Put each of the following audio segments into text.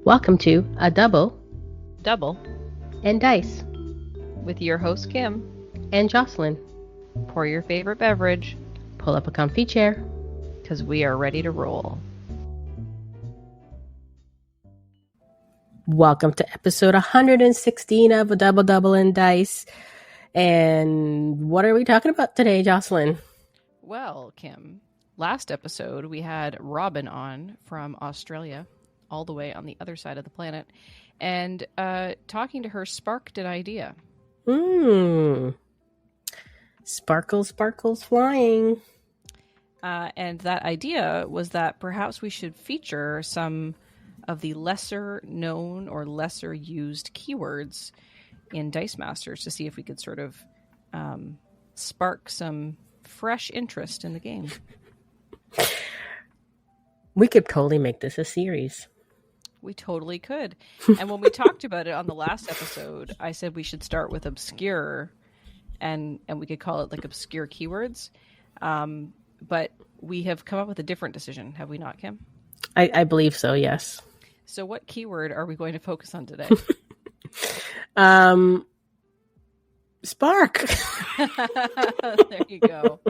Welcome to A Double and Dice with your host Kim. and Jocelyn. Pour your favorite beverage, Pull up a comfy chair. because we are ready to roll. Welcome to episode 116 of A Double and Dice. And what are we talking about today, Jocelyn? Well, Kim, last episode we had Robin on from Australia, all the way on the other side of the planet, and talking to her sparked an idea. Sparkles flying. And that idea was that perhaps we should feature some of the lesser known or lesser used keywords in Dice Masters to see if we could sort of spark some fresh interest in the game. We could totally make this a series. We totally could. And when we talked about it on the last episode, I said we should start with obscure and we could call it like obscure keywords. But we have come up with a different decision, have we not, Kim? I believe so, yes. So what keyword are we going to focus on today? Spark. There you go.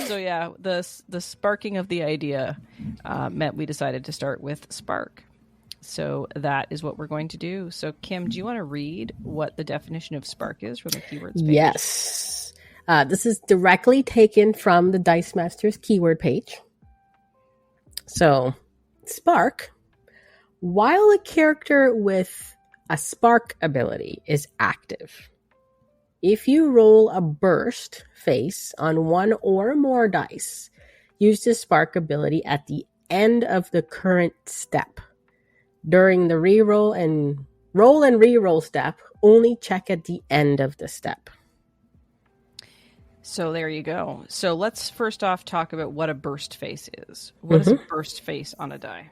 So yeah, the sparking of the idea meant we decided to start with spark. So that is what we're going to do. So Kim, do you want to read what the definition of spark is from the keywords page? Yes. This is directly taken from the Dice Masters keyword page. So, spark. While a character with a spark ability is active, if you roll a burst face on one or more dice, use the spark ability at the end of the current step. During the reroll and reroll step, only check at the end of the step. So there you go. So let's first off talk about what a burst face is. What is a burst face on a die?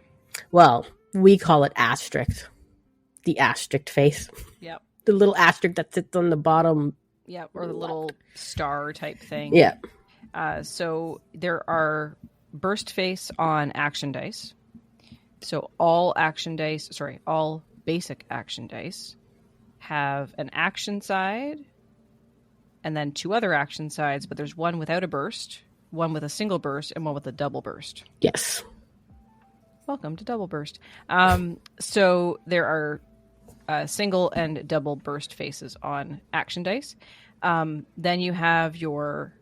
Well, we call it asterisk. The asterisk face. Yep. The little asterisk that sits on the bottom. Yep, or the little star type thing. Yeah. So there are burst face on action dice. So all basic action dice have an action side and then two other action sides, but there's one without a burst, one with a single burst, and one with a double burst. Yes. Welcome to double burst. So there are single and double burst faces on action dice. Then you have your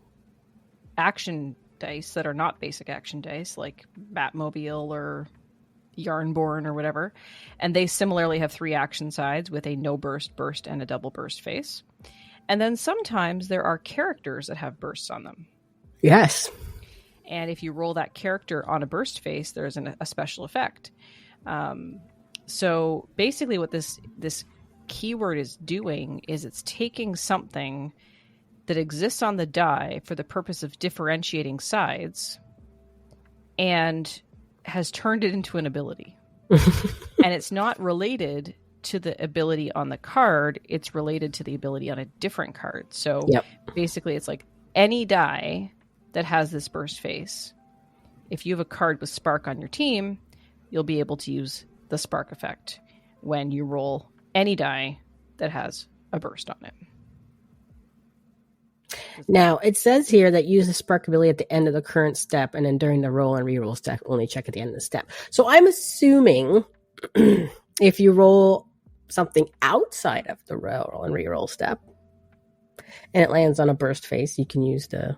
action dice that are not basic action dice, like Batmobile or Yarnborn or whatever. And they similarly have three action sides with a no burst, burst, and a double burst face. And then sometimes there are characters that have bursts on them. Yes. And if you roll that character on a burst face, there's a special effect. So basically what this keyword is doing is it's taking something that exists on the die for the purpose of differentiating sides and has turned it into an ability. And it's not related to the ability on the card. It's related to the ability on a different card. So basically it's like any die that has this burst face, if you have a card with spark on your team, you'll be able to use the spark effect when you roll any die that has a burst on it. Now, it says here that use the spark ability at the end of the current step, and then during the roll and reroll step, only check at the end of the step. So I'm assuming if you roll something outside of the roll and reroll step, and it lands on a burst face, you can use the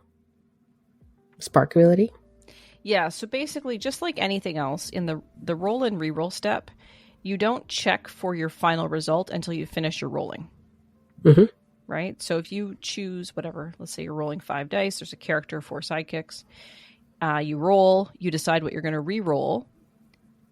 spark ability. Yeah, so basically, just like anything else, in the roll and reroll step, you don't check for your final result until you finish your rolling. Mm-hmm. Right? So if you choose whatever, let's say you're rolling 5 dice, there's a character, 4 sidekicks. You roll, you decide what you're going to re-roll.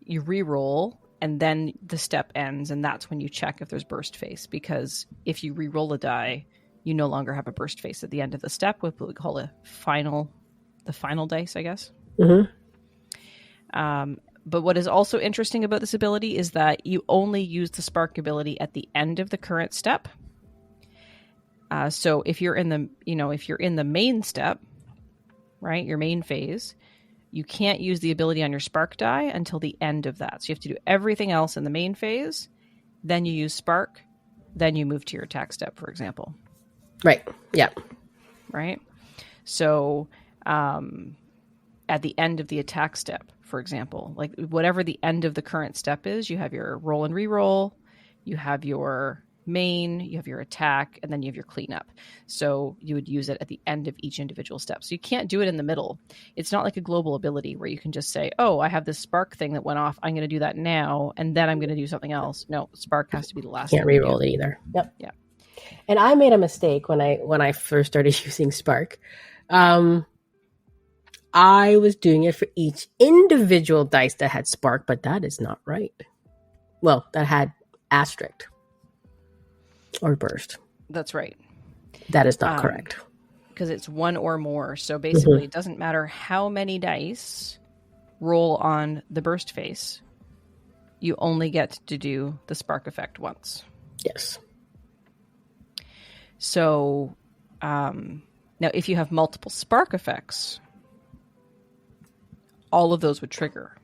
You re-roll, and then the step ends, and that's when you check if there's burst face. Because if you re-roll a die, you no longer have a burst face at the end of the step, with what we call the final dice, I guess. Mm-hmm. But what is also interesting about this ability is that you only use the spark ability at the end of the current step. So if you're in the main step, right, your main phase, You can't use the ability on your spark die until the end of that. So you have to do everything else in the main phase. Then you use spark. Then you move to your attack step, for example. Right. Yeah. Right. So at the end of the attack step, for example, like whatever the end of the current step is, you have your roll and reroll, you have your main, you have your attack, and then you have your cleanup. So you would use it at the end of each individual step. So you can't do it in the middle. It's not like a global ability where you can just say, oh, I have this spark thing that went off. I'm going to do that now, and then I'm going to do something else. No, spark has to be the last. Can't reroll it either. Yep. Yeah. And I made a mistake when I first started using spark. I was doing it for each individual dice that had spark, but that is not right. Well, that had asterisk or burst. That's right. That is not correct. Because it's one or more. So basically, It doesn't matter how many dice roll on the burst face. You only get to do the spark effect once. Yes. So now if you have multiple spark effects, all of those would trigger.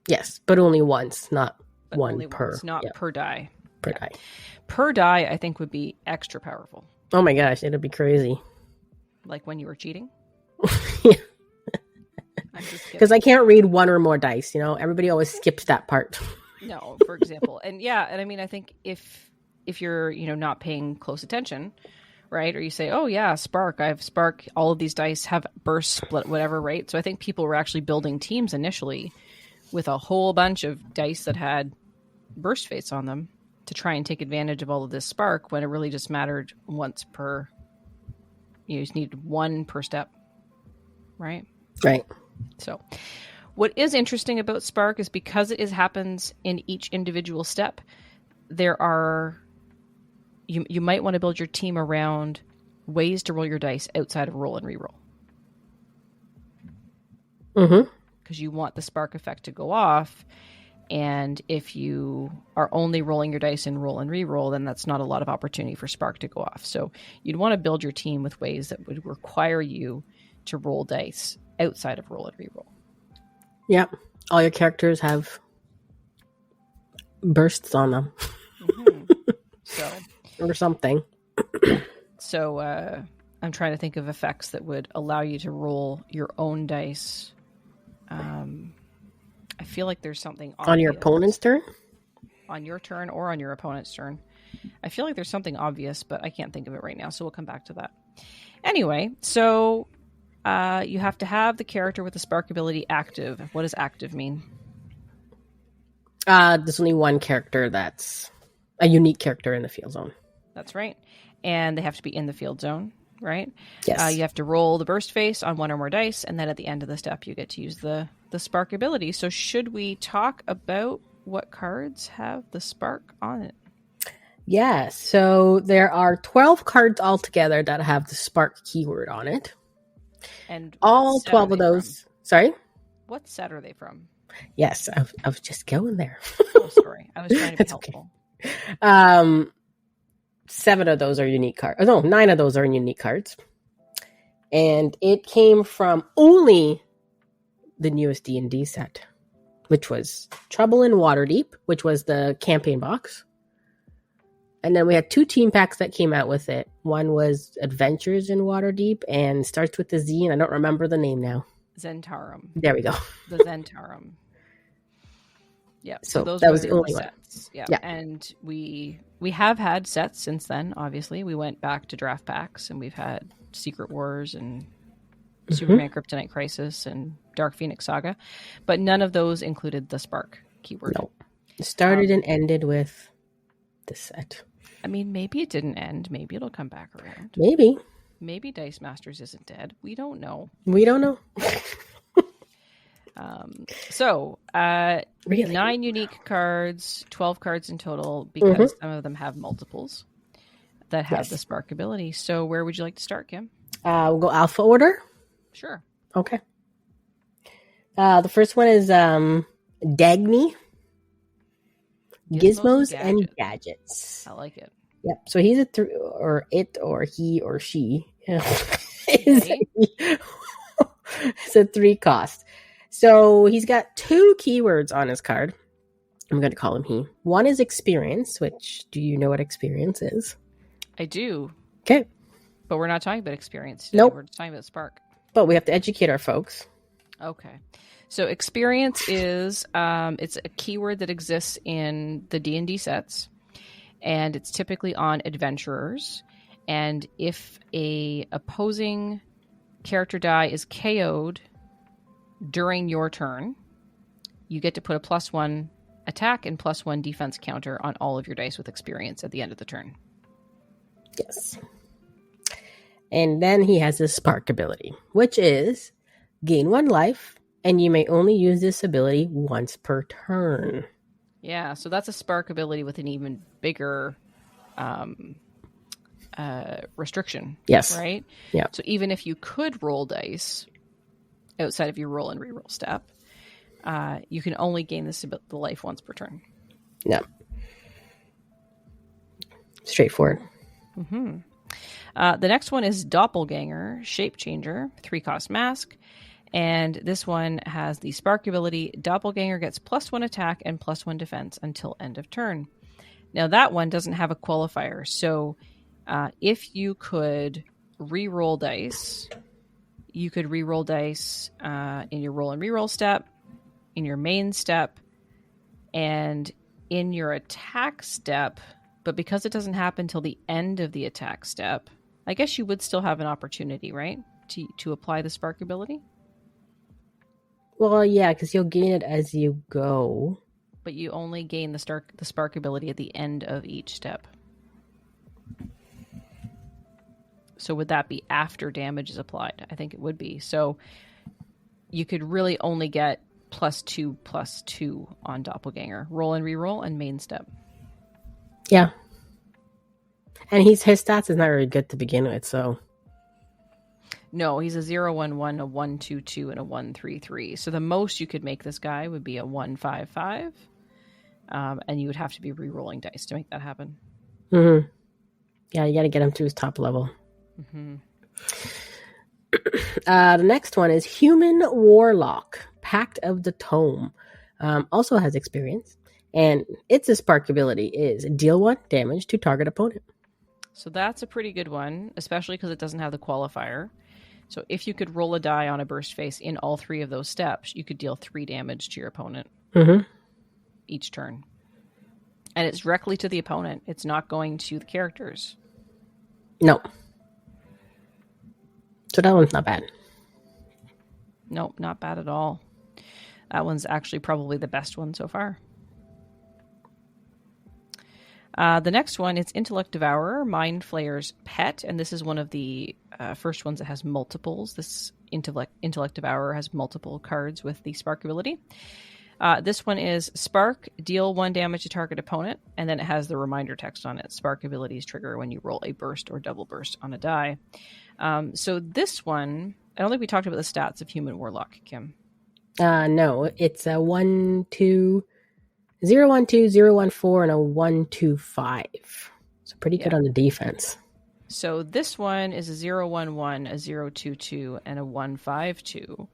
Yes, but only once, not but one only per. Once, not per die. Per die. Per die, I think, would be extra powerful. Oh my gosh, it'd be crazy. Like when you were cheating? Yeah. Because I can't read one or more dice, you know? Everybody always skips that part. No, for example. And I mean, I think if you're, not paying close attention, right? Or you say, oh yeah, spark, I have spark, all of these dice have burst, split, whatever, right? So I think people were actually building teams initially with a whole bunch of dice that had burst face on them to try and take advantage of all of this spark when it really just mattered once per, you just needed one per step, right? Right. So what is interesting about spark is because it happens in each individual step, there are, you might want to build your team around ways to roll your dice outside of roll and reroll. Mm-hmm. Because you want the spark effect to go off. And if you are only rolling your dice in roll and reroll, then that's not a lot of opportunity for spark to go off. So you'd want to build your team with ways that would require you to roll dice outside of roll and reroll. Yeah. All your characters have bursts on them. Mm-hmm. So, or something. So I'm trying to think of effects that would allow you to roll your own dice. I feel like there's something obvious. On your opponent's turn? On your turn or on your opponent's turn. I feel like there's something obvious, but I can't think of it right now, so we'll come back to that. Anyway, so you have to have the character with the spark ability active. What does active mean? There's only one character that's a unique character in the field zone. That's right. And they have to be in the field zone, right? Yes. You have to roll the burst face on one or more dice, and then at the end of the step, you get to use the spark ability. So should we talk about what cards have the spark on it? Yeah, so there are 12 cards altogether that have the spark keyword on it. And all 12 of those. From? Sorry? What set are they from? Yes, I was just going there. Oh, sorry. I was trying to be helpful. Okay. 7 of those are unique cards. No, 9 of those are unique cards. And it came from only the newest D&D set, which was Trouble in Waterdeep, which was the campaign box. And then we had 2 team packs that came out with it. One was Adventures in Waterdeep and starts with the Z, and I don't remember the name now. Zentarum. There we go. The Zentarum. Yeah. So those that was the only sets. one. Yeah. And we have had sets since then, obviously. We went back to draft packs, and we've had Secret Wars and Superman Kryptonite Crisis and Dark Phoenix Saga. But none of those included the spark keyword. No. It started and ended with this set. I mean, maybe it didn't end. Maybe it'll come back around. Maybe. Maybe Dice Masters isn't dead. We don't know. We don't know. Really? 9 unique cards, 12 cards in total, because some of them have multiples that have the spark ability. So where would you like to start, Kim? We'll go alpha order. Sure. Okay. The first one is Dagny. Gizmos and Gadgets. I like it. Yep. So he's or it or he or she. It's a 3 cost. So he's got 2 keywords on his card. I'm going to call him he. One is experience, which do you know what experience is? I do. Okay. But we're not talking about experience today. Nope. We're talking about spark. But we have to educate our folks. Okay. So experience is it's a keyword that exists in the D&D sets, and it's typically on adventurers. And if a opposing character die is KO'd during your turn, you get to put a +1 attack and +1 defense counter on all of your dice with experience at the end of the turn. Yes. And then he has his spark ability, which is gain 1 life, and you may only use this ability once per turn. Yeah, so that's a spark ability with an even bigger restriction. Yes. Right? Yeah. So even if you could roll dice outside of your roll and reroll step, you can only gain the life once per turn. Yeah. Straightforward. Mm-hmm. The next one is Doppelganger, Shape Changer, 3 cost mask. And this one has the spark ability. Doppelganger gets +1 attack and +1 defense until end of turn. Now that one doesn't have a qualifier. So if you could re-roll dice, you could re-roll dice in your roll and reroll step, in your main step, and in your attack step. But because it doesn't happen till the end of the attack step, I guess you would still have an opportunity, right? To apply the spark ability? Well, yeah, because you'll gain it as you go. But you only gain the spark ability at the end of each step. So would that be after damage is applied? I think it would be. So you could really only get +2/+2 on Doppelganger. Roll and reroll and main step. Yeah. And his stats is not very good to begin with, so. No, he's a 0/1/1, a 1/2/2, and a 1/3/3. So the most you could make this guy would be a 1/5/5. And you would have to be re-rolling dice to make that happen. Mm-hmm. Yeah, you got to get him to his top level. Mm-hmm. The next one is Human Warlock, Pact of the Tome. Also has experience. And its spark ability is deal 1 damage to target opponent. So that's a pretty good one, especially because it doesn't have the qualifier. So if you could roll a die on a burst face in all 3 of those steps, you could deal 3 damage to your opponent each turn. And it's directly to the opponent. It's not going to the characters. No. So that one's not bad. Nope, not bad at all. That one's actually probably the best one so far. The next one, it's Intellect Devourer, Mind Flayer's pet, and this is one of the first ones that has multiples. This Intellect Devourer has multiple cards with the spark ability. This one is Spark, deal 1 damage to target opponent, and then it has the reminder text on it. Spark abilities trigger when you roll a burst or double burst on a die. So this one, I don't think we talked about the stats of Human Warlock, Kim. No, it's a 1/2, 0/1/2, 0/1/4, and a 1/2/5. So pretty good on the defense. So this one is a 0/1/1, a 0/2/2, and a 1/5/2.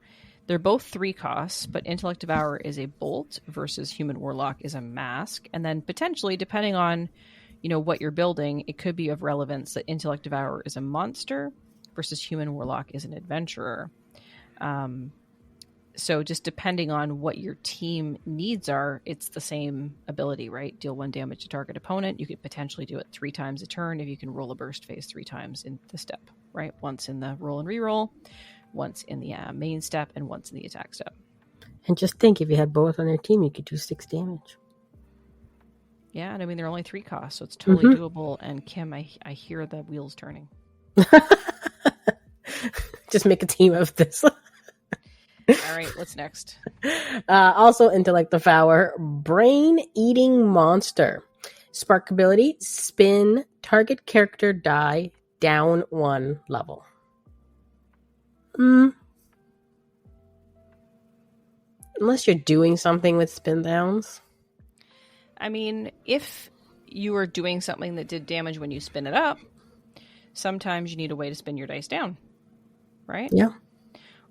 They're both 3 costs, but Intellect Devourer is a bolt versus Human Warlock is a mask. And then potentially, depending on, what you're building, it could be of relevance that Intellect Devourer is a monster versus Human Warlock is an adventurer. So just depending on what your team needs are, it's the same ability, right? Deal 1 damage to target opponent. You could potentially do it 3 times a turn if you can roll a burst phase 3 times in the step, right? Once in the roll and reroll, once in the main step, and once in the attack step. And just think, if you had both on your team, you could do 6 damage. Yeah, and I mean, they're only 3 costs, so it's totally doable. And Kim, I hear the wheels turning. Just make a team of this. All right, what's next? Also, Intellect Devourer, Brain Eating Monster. Spark ability, spin target character die down 1 level. Unless you're doing something with spin downs. I mean, if you are doing something that did damage when you spin it up, sometimes you need a way to spin your dice down, right? Yeah.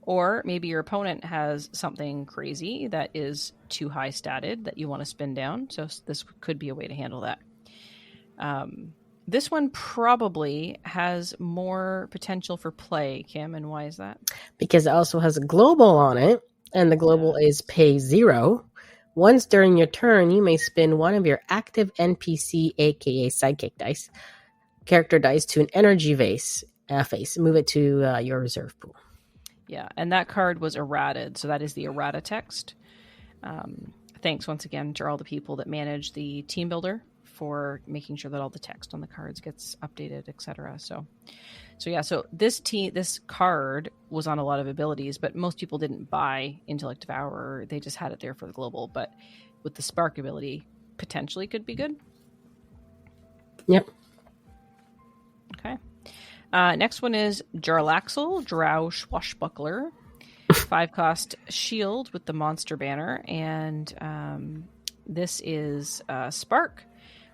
Or maybe your opponent has something crazy that is too high statted that you want to spin down. So this could be a way to handle that. This one probably has more potential for play, Kim, and why is that? Because it also has a global on it, and the global is pay 0. Once during your turn, you may spin one of your active NPC, aka sidekick dice, character dice, to an energy face. Move it to your reserve pool. Yeah, and that card was errated, so that is the errata text. Thanks once again to all the people that manage the team builder for making sure that all the text on the cards gets updated, etc. So this card was on a lot of abilities, but most people didn't buy Intellect Devourer. They just had it there for the global. But with the Spark ability, potentially could be good. Yep. Okay. Next one is Jarlaxle, Drow Swashbuckler. 5-cost shield with the monster banner. And this is Spark,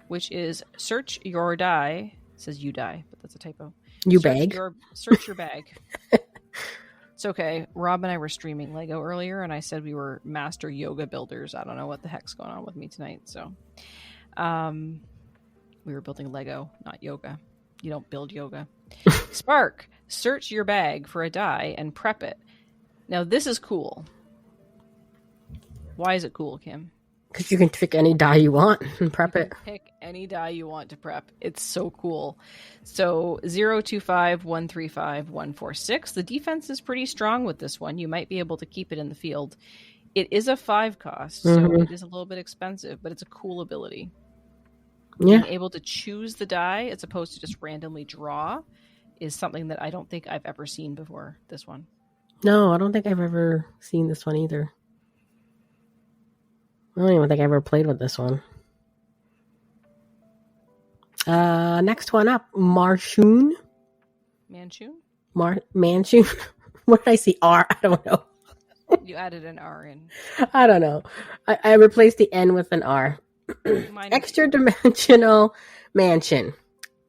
which is search your die. It says you die, but that's a typo. Search your bag. It's okay. Rob and I were streaming Lego earlier, and I said we were master yoga builders. I don't know what the heck's going on with me tonight. So we were building Lego, not yoga. You don't build yoga. Spark, search your bag for a die and prep it. Now, this is cool. Why is it cool, Kim? Because you can pick any die you want and prep it. Pick any die you want to prep. It's so cool. So 025, 135, 146. The defense is pretty strong with this one. You might be able to keep it in the field. It is a 5-cost, so it is a little bit expensive, but it's a cool ability. Yeah. Being able to choose the die as opposed to just randomly draw is something that I don't think I've ever seen before, this one. No, I don't think I've ever seen this one either. I don't even think I ever played with this one. Next one up, Marshoon. Manshoon? What did I see? R? I don't know. You added an R in. I don't know. I replaced the N with an R. Extra dimensional mansion.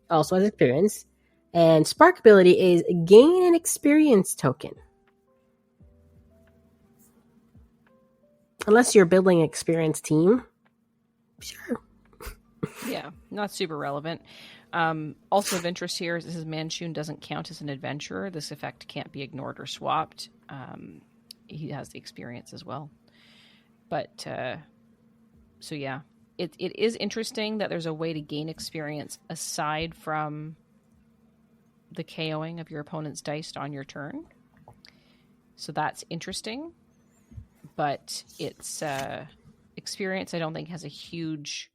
Also has experience. And Spark ability is gain an experience token. Unless you're building an experienced team. Sure. Yeah, not super relevant. Also of interest here is this is Manshoon doesn't count as an adventurer. This effect can't be ignored or swapped. He has the experience as well. But, so yeah. It is interesting that there's a way to gain experience aside from the KOing of your opponent's dice on your turn. So that's interesting. But it's experience I don't think has a huge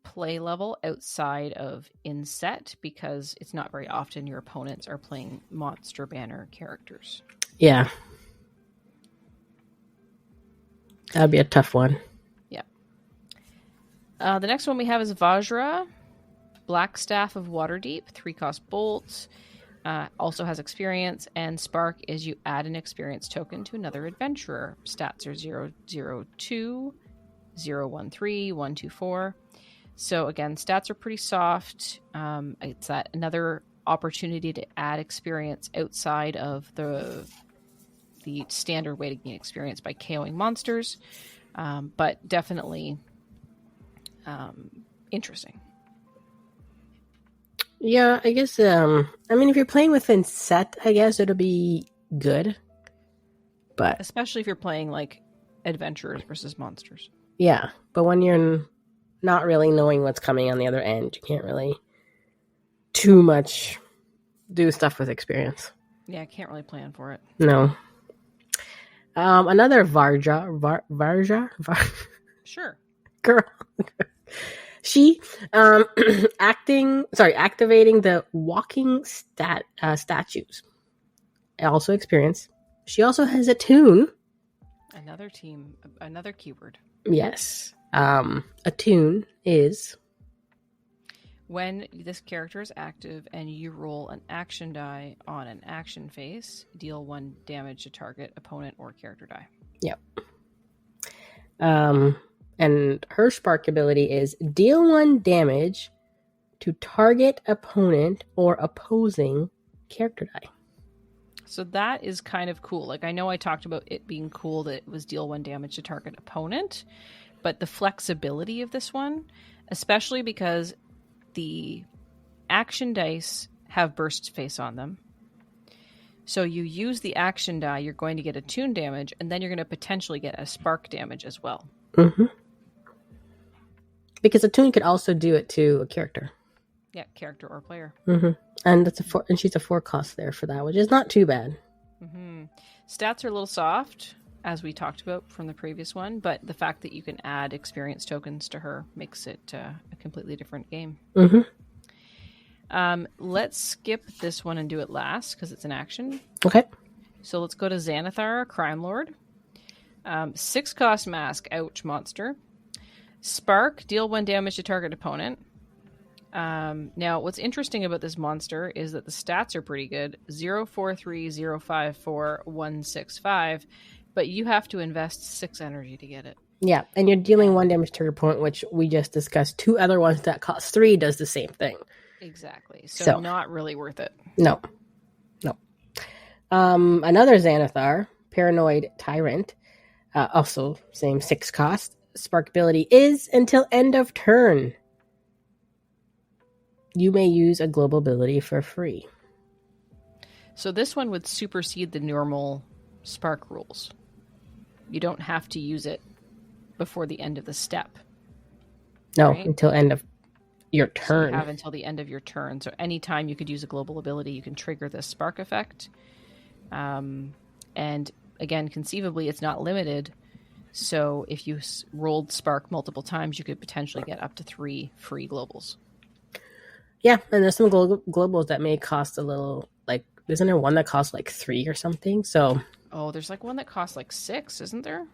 play level outside of in-set because it's not very often your opponents are playing monster banner characters. Yeah. That'd be a tough one. Yeah. The next one we have is Vajra, Black Staff of Waterdeep, 3-cost bolt. Also has experience, and Spark is you add an experience token to another adventurer. Stats are 002, 013, 124. So again, stats are pretty soft. It's that another opportunity to add experience outside of the standard way to gain experience by KOing monsters, but definitely interesting. Yeah, I guess, I mean, if you're playing within set, I guess it'll be good. But especially if you're playing, like, adventurers versus monsters. Yeah, but when you're not really knowing what's coming on the other end, you can't really too much do stuff with experience. Yeah, I can't really plan for it. No. Another Varja. Sure. Girl. She activating the walking statues. Also experience. She also has a tune. Another keyword. Yes. A tune is when this character is active and you roll an action die on an action face, deal 1 damage to target opponent or character die. Yep. And her Spark ability is deal 1 damage to target opponent or opposing character die. So that is kind of cool. Like, I know I talked about it being cool that it was deal 1 damage to target opponent, but the flexibility of this one, especially because the action dice have burst face on them. So you use the action die, you're going to get attune damage, and then you're going to potentially get a spark damage as well. Mm-hmm. Because attune could also do it to a character. Yeah, character or player. Mm-hmm. And and she's a 4 cost there for that, which is not too bad. Mm-hmm. Stats are a little soft, as we talked about from the previous one, but the fact that you can add experience tokens to her makes it a completely different game. Mm-hmm. Let's skip this one and do it last because it's an action. Okay. So let's go to Xanathar, Crime Lord. 6 cost mask, ouch, monster. Spark, deal 1 damage to target opponent. Now, what's interesting about this monster is that the stats are pretty good. 043, 054, 165, but you have to invest 6 energy to get it. Yeah, and you're dealing 1 damage to your opponent, which we just discussed. 2 other ones that cost 3 does the same thing. Exactly. So not really worth it. No. Another Xanathar, Paranoid Tyrant, also same 6 cost. Spark ability is until end of turn. You may use a global ability for free. So this one would supersede the normal spark rules. You don't have to use it before the end of the step. No, right? Until end of your turn. So you have until the end of your turn. So anytime you could use a global ability, you can trigger this spark effect. And again, conceivably, it's not limited. So if you rolled spark multiple times, you could potentially get up to 3 free globals. Yeah, and there's some globals that may cost a little, like, isn't there one that costs like 3 or something? So. Oh, there's like one that costs like 6, isn't there?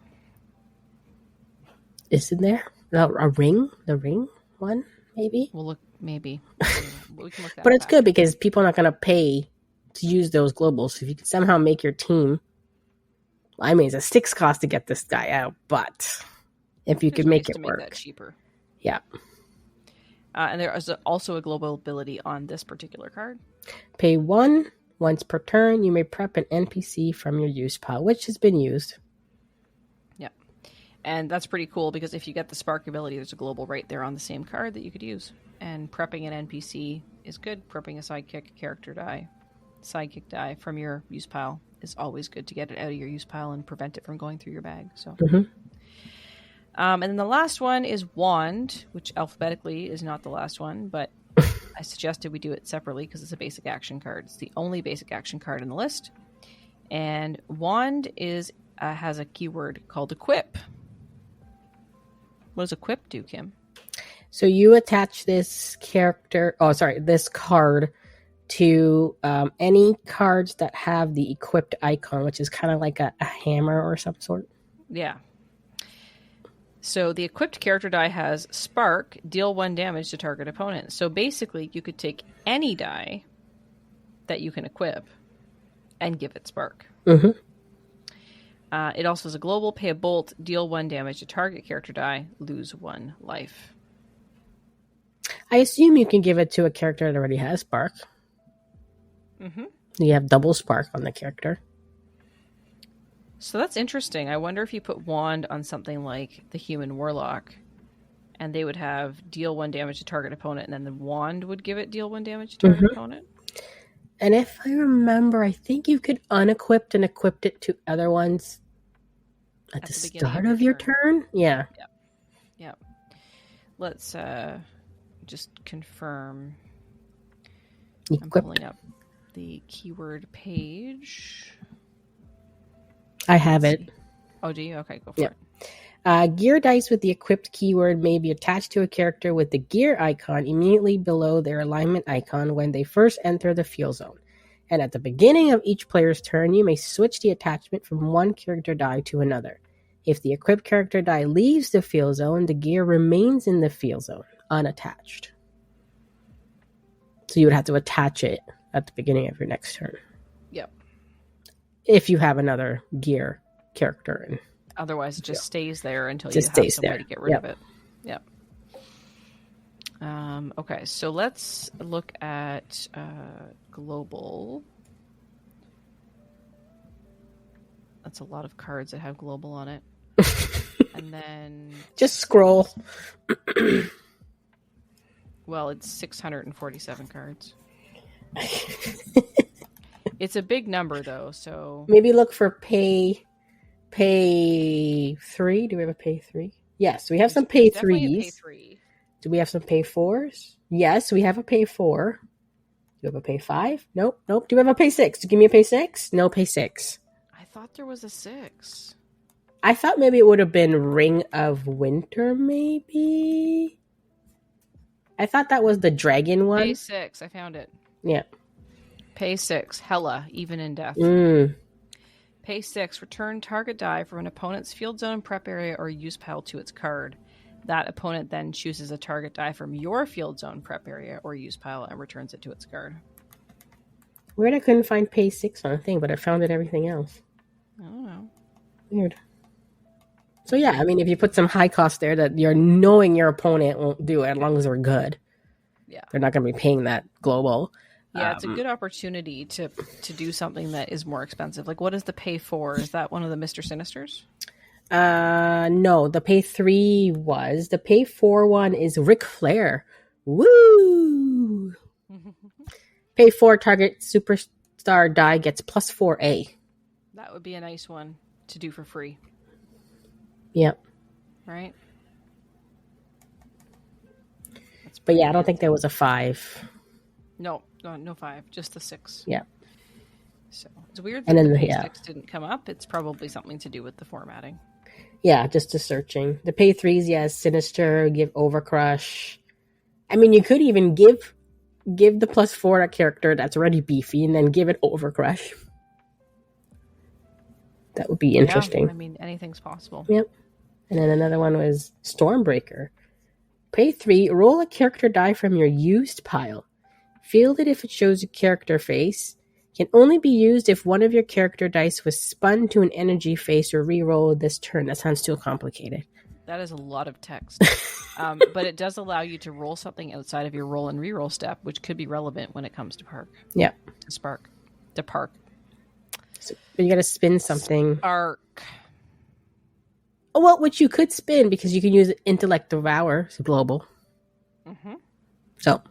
Isn't there? A ring? The ring one, maybe? We'll look, maybe. We can look that But it's back. good because people are not going to pay to use those globals. So if you can somehow make your team, I mean, it's a 6 cost to get this guy out, but if you could make it work. Make that cheaper. Yeah. And there is also a global ability on this particular card. Pay 1 once per turn. You may prep an NPC from your use pile, which has been used. Yeah. And that's pretty cool because if you get the spark ability, there's a global right there on the same card that you could use. And prepping an NPC is good. Prepping a sidekick die from your use pile is always good to get it out of your use pile and prevent it from going through your bag. So. Mm-hmm. And then the last one is Wand, which alphabetically is not the last one, but I suggested we do it separately because it's a basic action card. It's the only basic action card in the list. And Wand has a keyword called Equip. What does Equip do, Kim? So you attach this card to any cards that have the equipped icon, which is kind of like a hammer or some sort. Yeah. So the equipped character die has Spark, deal 1 damage to target opponent. So basically, you could take any die that you can equip and give it Spark. Mm-hmm. It also has a global, pay a bolt, deal 1 damage to target character die, lose 1 life. I assume you can give it to a character that already has Spark. Mm-hmm. You have double Spark on the character. So that's interesting. I wonder if you put Wand on something like the Human Warlock, and they would have deal 1 damage to target opponent, and then the Wand would give it deal 1 damage to target opponent. And if I remember, I think you could unequip and equip it to other ones at the start of your turn. Yeah. Yeah. Let's just confirm. I'm pulling up the keyword page. I have it. Oh, do you? Okay, go for it. Gear dice with the equipped keyword may be attached to a character with the gear icon immediately below their alignment icon when they first enter the field zone. And at the beginning of each player's turn, you may switch the attachment from one character die to another. If the equipped character die leaves the field zone, the gear remains in the field zone, unattached. So you would have to attach it at the beginning of your next turn. Yep. If you have another gear character. And otherwise, it just stays there until you have some way to get rid of it. Yep. Okay, so let's look at global. That's a lot of cards that have global on it. And then... Just scroll. Well, it's 647 cards. It's a big number, though, so... Maybe look for pay 3. Do we have a pay 3? Yes, we have some pay 3s. Definitely a pay 3. Do we have some pay 4s? Yes, we have a pay 4. Do you have a pay 5? Nope. Do we have a pay 6? Give me a pay 6? No pay 6. I thought there was a 6. I thought maybe it would have been Ring of Winter, maybe? I thought that was the dragon one. Pay 6. I found it. Yeah. Pay 6. Hela, even in death. Pay 6. Return target die from an opponent's field zone, prep area, or use pile to its card. That opponent then chooses a target die from your field zone, prep area, or use pile and returns it to its card. Weird I couldn't find pay 6 on a thing, but I found it everything else. I don't know. Weird. So yeah, I mean, if you put some high cost there that you're knowing your opponent won't do it as long as they're good. Yeah. They're not going to be paying that global. Yeah, it's a good opportunity to do something that is more expensive. Like, what is the pay 4? Is that one of the Mr. Sinisters? No, the pay 3 was. The pay 4 one is Ric Flair. Woo! Pay 4 target superstar die gets plus 4A. That would be a nice one to do for free. Yep. Right? But yeah, I don't think there was a 5. No 5, just the 6. Yeah. So it's weird that the pay 6 didn't come up. It's probably something to do with the formatting. Yeah, just the searching. The pay 3s, yes, Sinister, give Overcrush. I mean, you could even give the plus 4 to a character that's already beefy and then give it Overcrush. That would be interesting. Yeah, I mean, anything's possible. Yep. And then another one was Stormbreaker. Pay 3, roll a character die from your used pile. Field it if it shows a character face. Can only be used if one of your character dice was spun to an energy face or re-rolled this turn. That sounds too complicated. That is a lot of text. But it does allow you to roll something outside of your roll and re-roll step, which could be relevant when it comes to Park. Yeah. To Park. So you got to spin something. Arc. Oh, well, which you could spin because you can use Intellect Devour. It's global. Mm-hmm. So.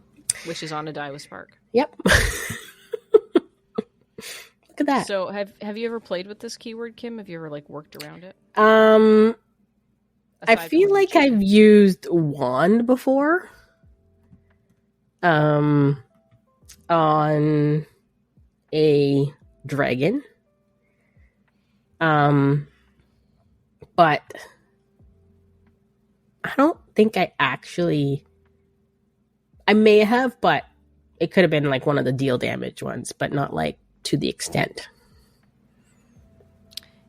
Which is on a die with Spark. Yep. Look at that. So have you ever played with this keyword, Kim? Have you ever worked around it? I feel like I've used wand before. On a dragon. But I don't think I may have, but it could have been one of the deal damage ones, but not to the extent.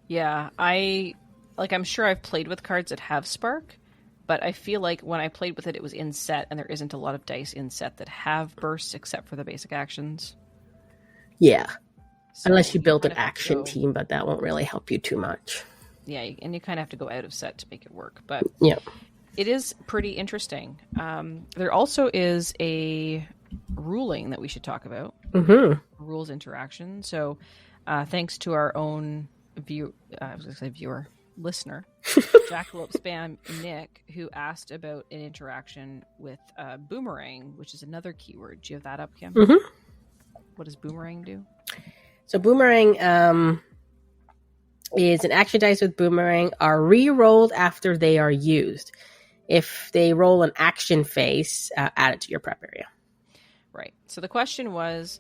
Yeah, I'm sure I've played with cards that have Spark, but I feel like when I played with it, it was in set, and there isn't a lot of dice in set that have bursts except for the basic actions. Yeah. So unless you build an action team, but that won't really help you too much. Yeah, and you kind of have to go out of set to make it work. But yeah, it is pretty interesting. There also is a ruling that we should talk about. Mm-hmm. Rules interaction. So thanks to our own listener, Jackalope Spam Nick, who asked about an interaction with boomerang, which is another keyword. Do you have that up, Kim? Mm-hmm. What does boomerang do? So boomerang is an action dice with boomerang are re-rolled after they are used. If they roll an action face, add it to your prep area. Right. So the question was,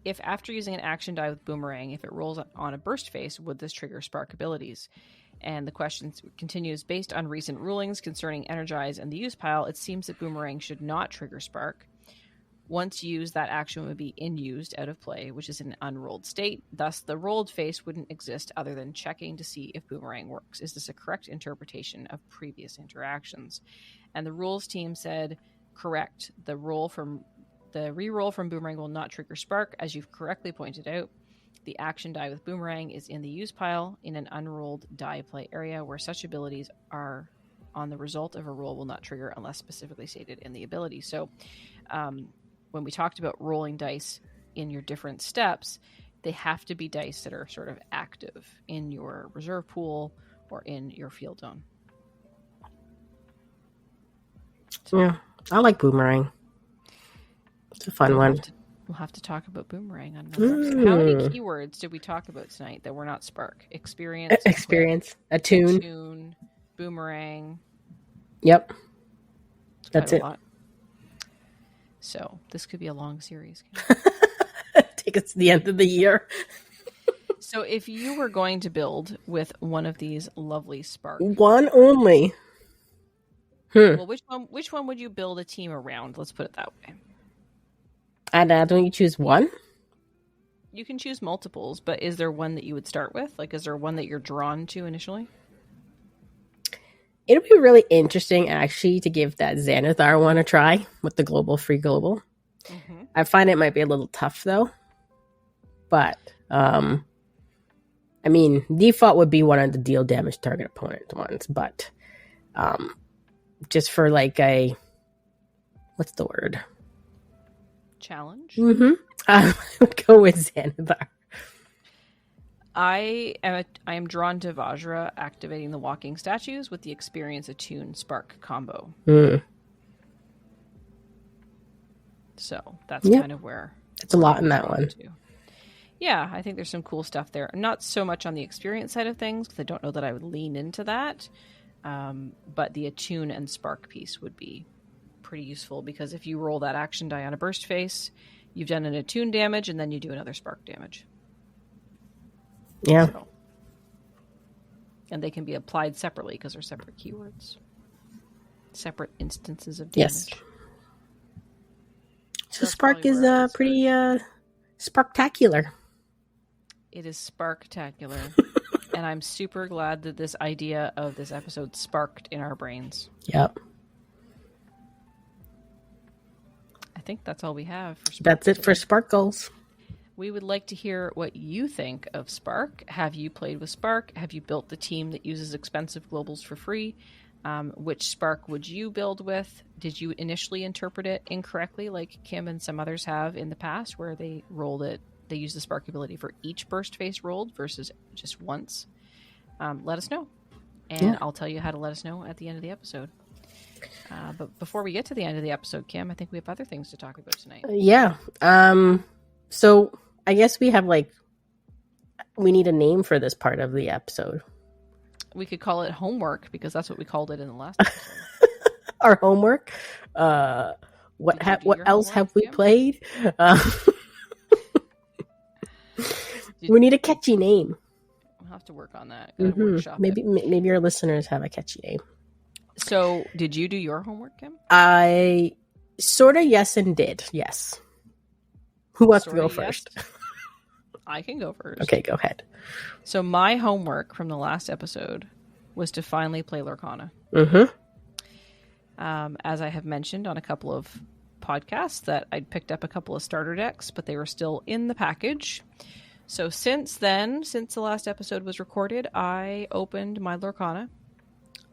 if after using an action die with boomerang, if it rolls on a burst face, would this trigger spark abilities? And the question continues, based on recent rulings concerning energize and the use pile, it seems that boomerang should not trigger spark. Once used, that action would be in used, out of play, which is an unrolled state. Thus, the rolled face wouldn't exist other than checking to see if boomerang works. Is this a correct interpretation of previous interactions? And the rules team said, correct. The re-roll from boomerang will not trigger spark, as you've correctly pointed out. The action die with boomerang is in the use pile in an unrolled die play area where such abilities are on the result of a roll will not trigger unless specifically stated in the ability. So, when we talked about rolling dice in your different steps, they have to be dice that are sort of active in your reserve pool or in your field zone. So, Yeah, I like boomerang. It's a fun one. We'll have to talk about boomerang on another episode. How many keywords did we talk about tonight that were not spark? Experience, attune, boomerang. Yep. That's it. Lot. So this could be a long series. Take us to the end of the year. So if you were going to build with one of these lovely spark, one only. Well, which one would you build a team around? Let's put it that way. And don't you choose one? You can choose multiples, but is there one that you would start with? Like, is there one that you're drawn to initially? It'll be really interesting, actually, to give that Xanathar one a try with the free global. Mm-hmm. I find it might be a little tough, though. But, I mean, default would be one of the deal damage target opponent ones. But, just for like a, what's the word? Challenge? Mm-hmm. I would go with Xanathar. I am drawn to Vajra activating the walking statues with the experience attune spark combo. So that's kind of where it's a lot in that one. Yeah, I think there's some cool stuff there. Not so much on the experience side of things, because I don't know that I would lean into that. But the attune and spark piece would be pretty useful, because if you roll that action die on a burst face, you've done an attune damage, and then you do another spark damage. Yeah. So, and they can be applied separately because they're separate keywords. Separate instances of damage. Yes. So spark is pretty spark-tacular. It is spark-tacular. And I'm super glad that this idea of this episode sparked in our brains. Yep. I think that's all we have for Spark. That's it for Spark goals. We would like to hear what you think of Spark. Have you played with Spark? Have you built the team that uses expensive globals for free? Which Spark would you build with? Did you initially interpret it incorrectly, like Kim and some others have in the past, where they rolled it? They use the Spark ability for each burst face rolled versus just once. Let us know. And I'll tell you how to let us know at the end of the episode. But before we get to the end of the episode, Kim, I think we have other things to talk about tonight. Yeah. So I guess we need a name for this part of the episode. We could call it homework, because that's what we called it in the last episode. Our homework. What else have we played? We need a catchy name. We'll have to work on that. Maybe our listeners have a catchy name. So, did you do your homework, Kim? I sort of yes and did. Yes. Who wants to go first? Yes. I can go first. Okay, go ahead. So, my homework from the last episode was to finally play Lorcana. Mm-hmm. As I have mentioned on a couple of podcasts, that I'd picked up a couple of starter decks, but they were still in the package. So since then, since the last episode was recorded, I opened my Lorcana.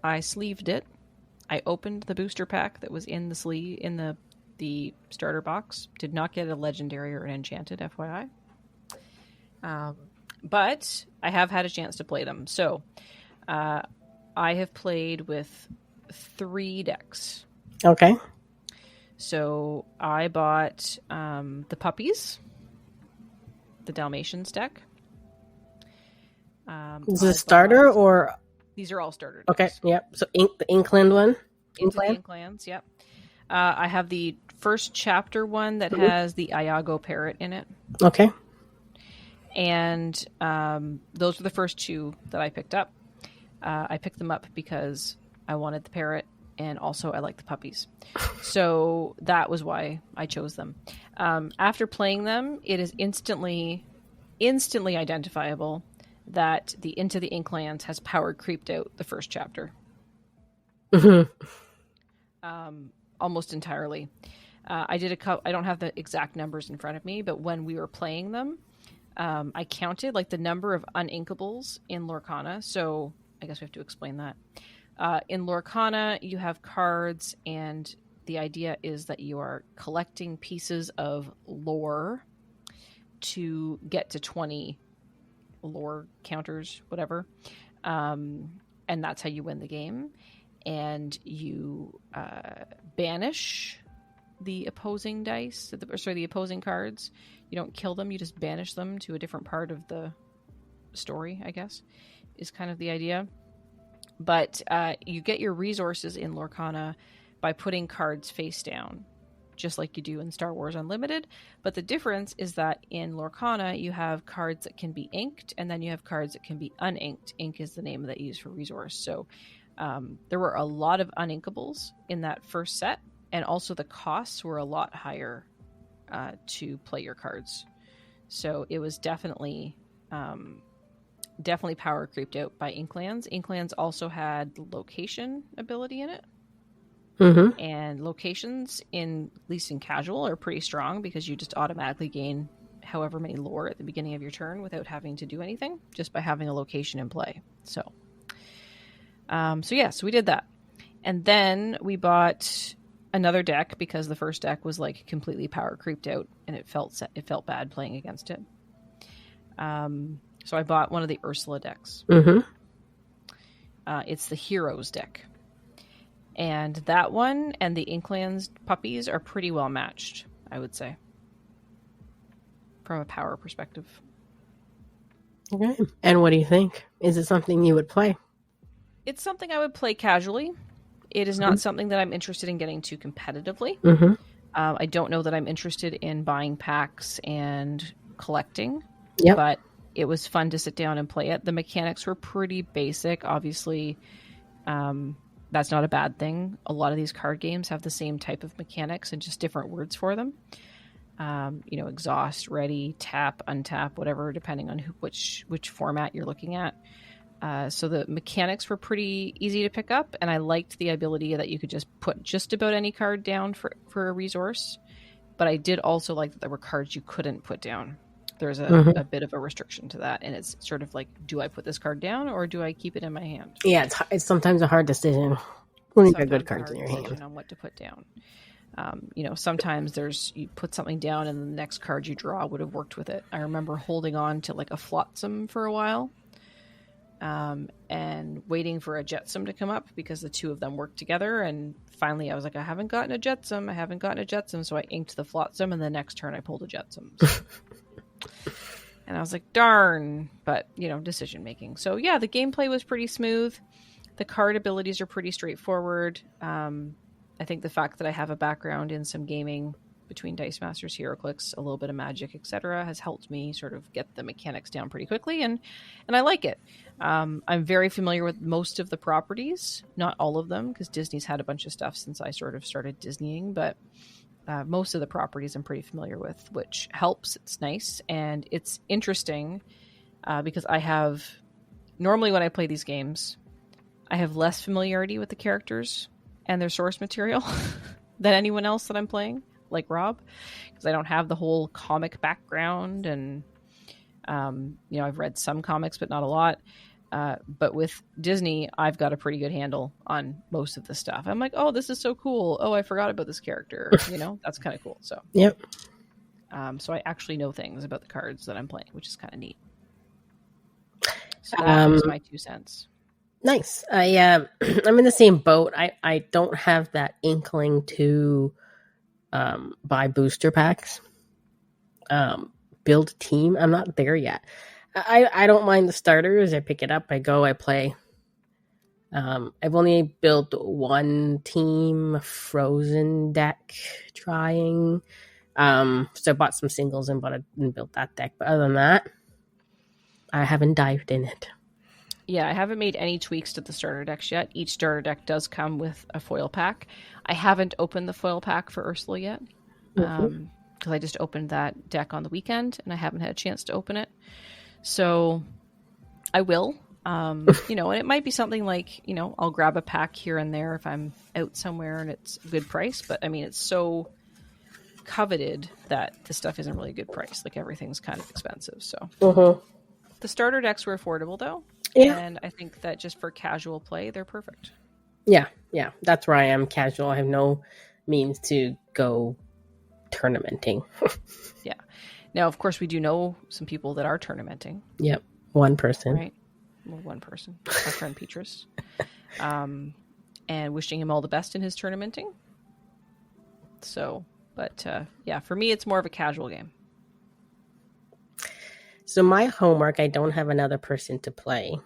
I sleeved it. I opened the booster pack that was in the sleeve, in the starter box. Did not get a legendary or an enchanted, FYI. But I have had a chance to play them. So I have played with 3 decks. Okay. So I bought the puppies, the Dalmatians deck. Is this a starter or? These are all starter decks. Okay, yep. So the Inkland one? Into the Inklands, yep. I have the first chapter one that has the Iago parrot in it. Okay. And those were the first 2 that I picked up. I picked them up because I wanted the parrot, and also I like the puppies. So that was why I chose them. After playing them, it is instantly identifiable that the Into the Inklands has power creeped out the first chapter. Almost entirely. I don't have the exact numbers in front of me, but when we were playing them, I counted like the number of uninkables in Lorcana. So I guess we have to explain that. In Lorcana, you have cards, and the idea is that you are collecting pieces of lore to get to 20 lore counters, whatever. And that's how you win the game. And you banish the opposing dice, the opposing cards. You don't kill them, you just banish them to a different part of the story, I guess, is kind of the idea. But you get your resources in Lorcana by putting cards face down, just like you do in Star Wars Unlimited. But the difference is that in Lorcana, you have cards that can be inked, and then you have cards that can be uninked. Ink is the name that you use for resource. So there were a lot of uninkables in that first set, and also the costs were a lot higher to play your cards. So it was definitely power creeped out by Inklands. Inklands also had location ability in it. Mm-hmm. And locations, at least in casual, are pretty strong because you just automatically gain however many lore at the beginning of your turn without having to do anything, just by having a location in play. So we did that. And then we bought another deck because the first deck was like completely power creeped out and it felt bad playing against it. So I bought one of the Ursula decks. Mm-hmm. It's the Heroes deck. And that one and the Inklands puppies are pretty well matched, I would say, from a power perspective. Okay. And what do you think? Is it something you would play? It's something I would play casually. It is not something that I'm interested in getting to competitively. Mm-hmm. I don't know that I'm interested in buying packs and collecting. Yep. But it was fun to sit down and play it. The mechanics were pretty basic. Obviously, that's not a bad thing. A lot of these card games have the same type of mechanics and just different words for them. Exhaust, ready, tap, untap, whatever, depending on which format you're looking at. So the mechanics were pretty easy to pick up, and I liked the ability that you could just put just about any card down for a resource. But I did also like that there were cards you couldn't put down. There's a bit of a restriction to that, and it's sort of like, do I put this card down or do I keep it in my hand? Yeah, it's sometimes a hard decision when you got good cards in your hand on what to put down. Sometimes you put something down and the next card you draw would have worked with it. I remember holding on to like a Flotsam for a while, and waiting for a Jetsam to come up because the two of them worked together. And finally I was like, I haven't gotten a Jetsam. So I inked the Flotsam, and the next turn I pulled a Jetsam. So. And I was like, darn, but decision making. So yeah, the gameplay was pretty smooth. The card abilities are pretty straightforward. I think the fact that I have a background in some gaming between Dice Masters, HeroClix, a little bit of Magic, etc., has helped me sort of get the mechanics down pretty quickly, and I like it. I'm very familiar with most of the properties, not all of them, because Disney's had a bunch of stuff since I sort of started Disneying, but most of the properties I'm pretty familiar with, which helps. It's nice, and it's interesting because normally when I play these games, I have less familiarity with the characters and their source material than anyone else that I'm playing, like Rob, because I don't have the whole comic background, and I've read some comics, but not a lot. But with Disney, I've got a pretty good handle on most of the stuff. I'm like, oh, this is so cool. Oh, I forgot about this character. That's kind of cool. So, yep. So I actually know things about the cards that I'm playing, which is kind of neat. So that was my 2 cents. Nice. I'm in the same boat. I don't have that inkling to buy booster packs, build a team. I'm not there yet. I don't mind the starters. I pick it up, I go, I play. I've only built one team Frozen deck trying. So I bought some singles and built that deck. But other than that, I haven't dived in it. Yeah, I haven't made any tweaks to the starter decks yet. Each starter deck does come with a foil pack. I haven't opened the foil pack for Ursula yet, because I just opened that deck on the weekend and I haven't had a chance to open it. So I will, and it might be something like, I'll grab a pack here and there if I'm out somewhere and it's a good price. But I mean, it's so coveted that the stuff isn't really a good price. Like, everything's kind of expensive. So the starter decks were affordable though. Yeah. And I think that just for casual play, they're perfect. Yeah. That's where I am, casual. I have no means to go tournamenting. Yeah. Now, of course, we do know some people that are tournamenting. Yep. One person. Right. Well, one person. Our friend Petrus. And wishing him all the best in his tournamenting. So, but yeah, for me, it's more of a casual game. So my homework, I don't have another person to play.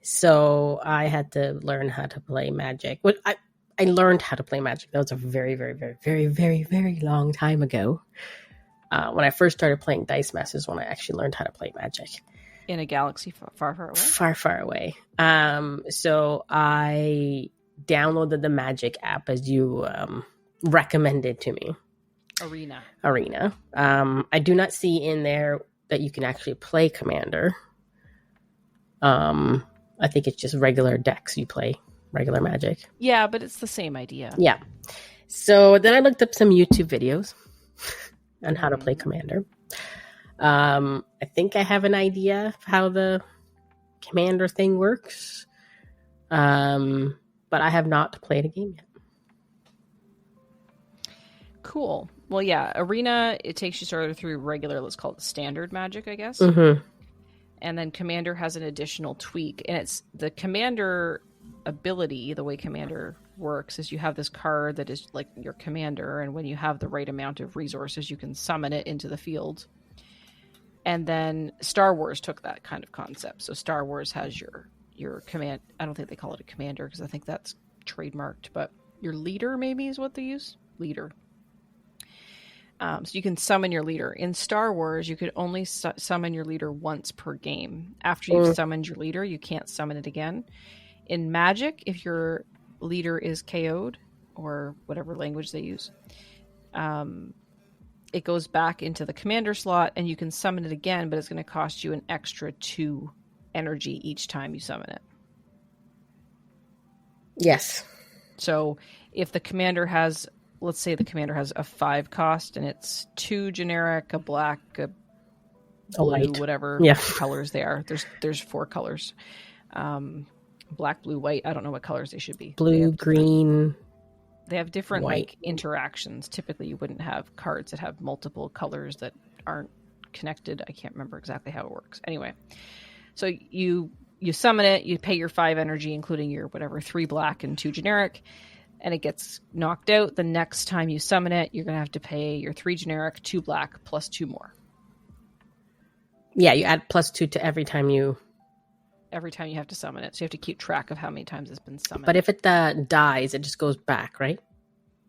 So I had to learn how to play Magic. Well, I learned how to play Magic. That was a very, very, very, very, very, very long time ago. When I first started playing Dice Masters, when I actually learned how to play Magic. In a galaxy far, far away? Far, far away. So I downloaded the Magic app as you recommended to me. Arena. I do not see in there that you can actually play Commander. I think it's just regular decks you play, regular Magic. Yeah, but it's the same idea. Yeah. So then I looked up some YouTube videos on how to play Commander. I think I have an idea of how the Commander thing works. But I have not played a game yet. Cool. Well, yeah, Arena, it takes you sort of through regular, let's call it standard Magic, I guess. Mm-hmm. And then Commander has an additional tweak. And it's the Commander ability, the way Commander works is you have this card that is like your commander, and when you have the right amount of resources, you can summon it into the field. And then Star Wars took that kind of concept. So Star Wars has your command. I don't think they call it a commander because I think that's trademarked, but your leader maybe is what they use. Leader. So you can summon your leader. In Star Wars, you could only summon your leader once per game. After you've summoned your leader, you can't summon it again. In Magic, if your leader is KO'd, or whatever language they use, it goes back into the commander slot, and you can summon it again, but it's going to cost you an extra 2 energy each time you summon it. Yes. So if the commander has... let's say the commander has a 5 cost and it's 2 generic, a black, a blue, white, whatever colors they are. There's 4 colors. Black, blue, white. I don't know what colors they should be. Blue, green. They have different white. like interactions. Typically you wouldn't have cards that have multiple colors that aren't connected. I can't remember exactly how it works. Anyway, so you summon it, you pay your 5 energy, including your whatever 3 black and 2 generic. And it gets knocked out. The next time you summon it, you're going to have to pay your 3 generic, 2 black, plus 2 more. Yeah, you add +2 to every time you have to summon it. So you have to keep track of how many times it's been summoned. But if it dies, it just goes back, right?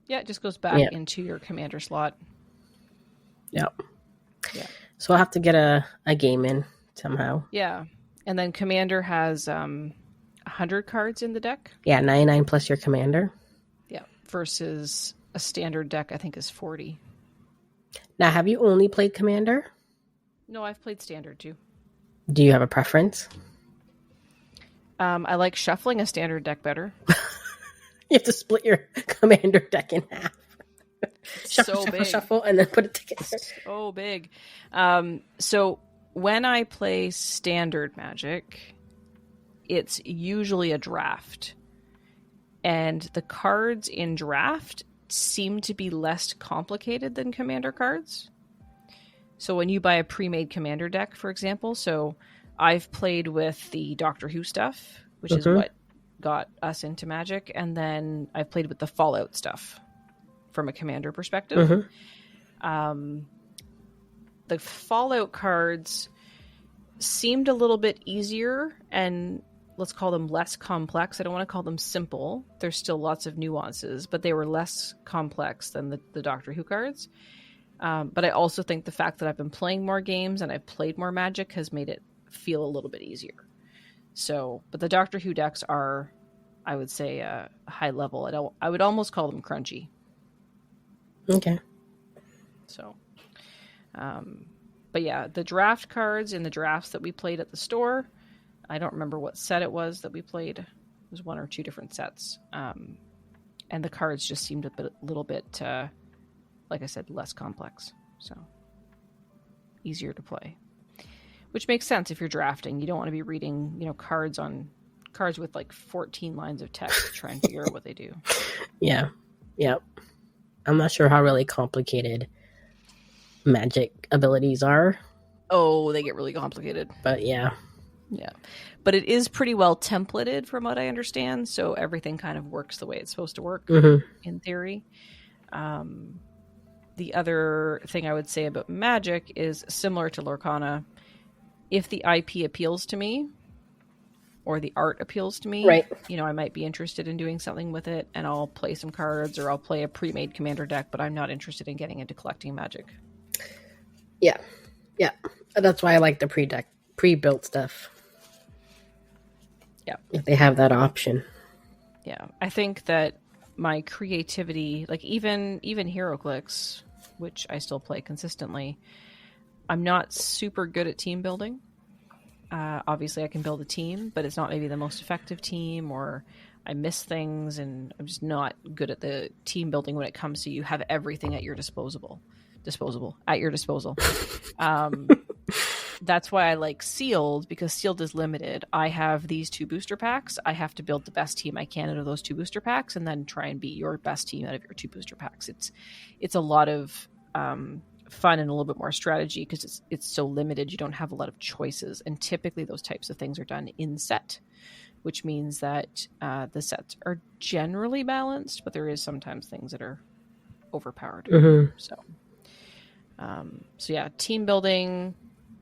Yeah, it just goes back into your commander slot. Yep. Yeah. So I'll have to get a game in somehow. Yeah. And then commander has 100 cards in the deck. Yeah, 99 plus your commander. Yeah, versus a standard deck, I think, is 40. Now, have you only played Commander? No, I've played standard too. Do you have a preference? I like shuffling a standard deck better. You have to split your Commander deck in half. Shuffle, and then put it together. So big. So when I play standard Magic, it's usually a draft. And the cards in draft seem to be less complicated than commander cards. So when you buy a pre-made commander deck, for example, so I've played with the Doctor Who stuff, which is what got us into Magic, and then I've played with the Fallout stuff from a commander perspective. The Fallout cards seemed a little bit easier and let's call them less complex. I don't want to call them simple. There's still lots of nuances, but they were less complex than the Doctor Who cards. But I also think the fact that I've been playing more games and I've played more Magic has made it feel a little bit easier. So, but the Doctor Who decks are, I would say, high level. I would almost call them crunchy. Okay. So, but yeah, the draft cards in the drafts that we played at the store, I don't remember what set it was that we played. It was 1 or 2 different sets. And the cards just seemed a little bit, like I said, less complex. So easier to play. Which makes sense if you're drafting. You don't want to be reading, cards with like 14 lines of text to try and figure out what they do. Yeah. Yep. I'm not sure how really complicated magic abilities are. Oh, they get really complicated. But yeah. Yeah. But it is pretty well templated from what I understand. So everything kind of works the way it's supposed to work in theory. The other thing I would say about Magic is similar to Lorcana. If the IP appeals to me or the art appeals to me, right. I might be interested in doing something with it, and I'll play some cards or I'll play a pre-made commander deck, but I'm not interested in getting into collecting Magic. Yeah. Yeah. That's why I like the pre-built stuff. Yeah. If they have that option. Yeah. I think that my creativity, like even HeroClix, which I still play consistently, I'm not super good at team building. Obviously, I can build a team, but it's not maybe the most effective team, or I miss things, and I'm just not good at the team building when it comes to you have everything at your disposal. That's why I like Sealed, because Sealed is limited. I have these 2 booster packs. I have to build the best team I can out of those 2 booster packs, and then try and beat your best team out of your 2 booster packs. It's a lot of fun and a little bit more strategy because it's so limited. You don't have a lot of choices, and typically those types of things are done in set, which means that the sets are generally balanced, but there is sometimes things that are overpowered. So yeah, team building.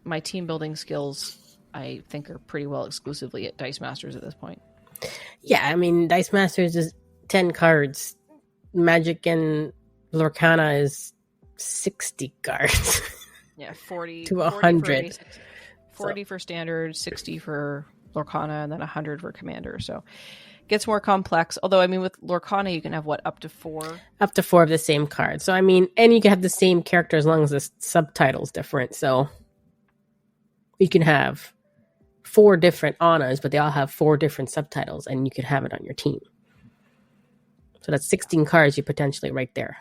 My team building skills, I think, are pretty well exclusively at Dice Masters at this point. Yeah, I mean, Dice Masters is 10 cards. Magic and Lorcana is 60 cards. Yeah, 40 to 100. 40 for standard, 60 for Lorcana, and then 100 for commander. So it gets more complex. Although, I mean, with Lorcana, you can have, up to 4? Up to 4 of the same card. So, I mean, and you can have the same character as long as the subtitle's different. So you can have 4 different Annas, but they all have 4 different subtitles, and you could have it on your team. So that's 16 cards you potentially right there.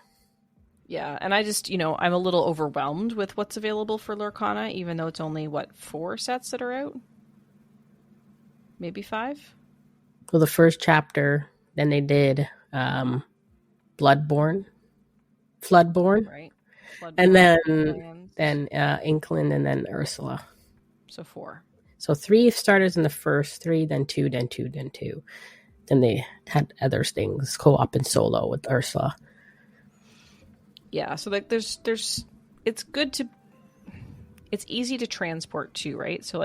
Yeah, and I just, I'm a little overwhelmed with what's available for Lorcana, even though it's only, 4 sets that are out? Maybe 5? Well, the first chapter, then they did Floodborn, right? Floodborn, and then Inkland, and then Ursula. So 4. So 3 starters in the first 3, then 2, then 2, then 2. Then they had other things, co-op and solo with Ursula. Yeah, so there's it's good to, it's easy to transport too, right? So